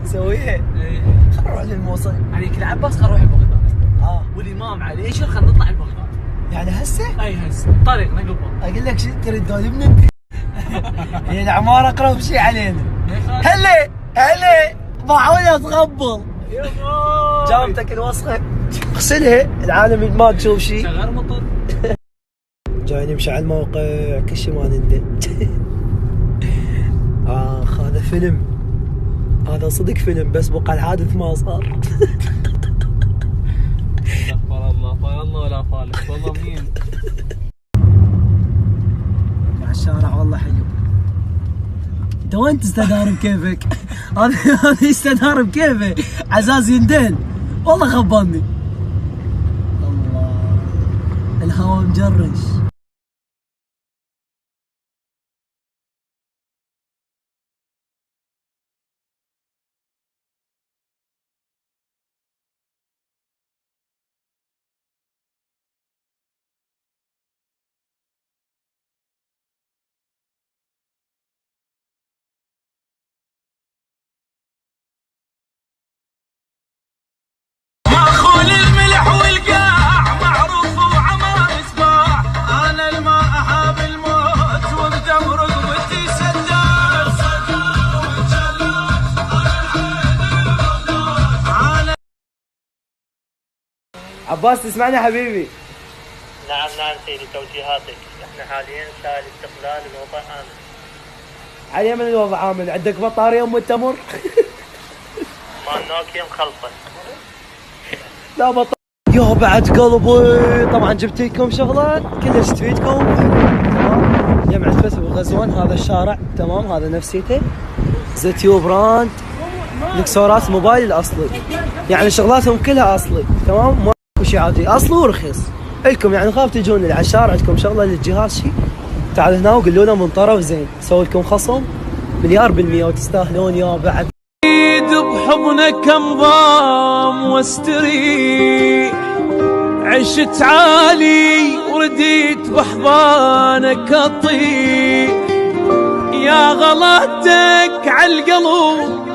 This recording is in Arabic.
سويها؟ ايه خل نروح للموصل. عليك العباس خل نروح لبغداد. اه والامام علي ايش خل نطلع لبغداد. يعني هسه؟ اي هسه طريقنا قبل. اقول لك شو تريد تودينا انت؟ هي العمارة اقرب شيء علينا. هلا هلا بحاول اتقبل. يا باي جامتك الوسخة اغسلها، العالم ما تشوف شيء. شغال مطر. جاي نمشي على الموقع كل شيء ما ندري. هذا فيلم، هذا صدق فيلم، بس بقى الحادث ما صار. استغفر الله فال الله ولا فالك والله مين. مع الشارع والله حلو. انت وين تستدار بكيفك؟ هذا يستدار بكيفه عزاز يندل. والله خبرني. الله الهواء مجرش. عباس تسمعني حبيبي؟ نعم سيدي توجيهاتك. احنا حاليا ساعة الاستقلال الوضع آمن. على من الوضع عامل؟ عندك بطارية ام التمر؟ مال نوكيا مخلصة. لا بطارية. يا بعد قلبي طبعا جبت لكم شغلة كلش تفيدكم. تمام جمعة فيسبوك غزوان. هذا الشارع تمام، هذا نفسيته زيتيو براند الاكسسوارات الموبايل الاصلي، يعني شغلاتهم كلها اصلي تمام، ما شيء عادي، اصلي ورخيص لكم. يعني خاف تجون على الشارع عندكم شغله للجهاز شيء، تعالوا هنا وقولوا لنا من طرف زين، سوي لكم خصم 100% وتستاهلون يا بعد. بحضنك انضام واستريح، عشت عالي ورديت بحضانك اطيح، يا غلاتك عالقلب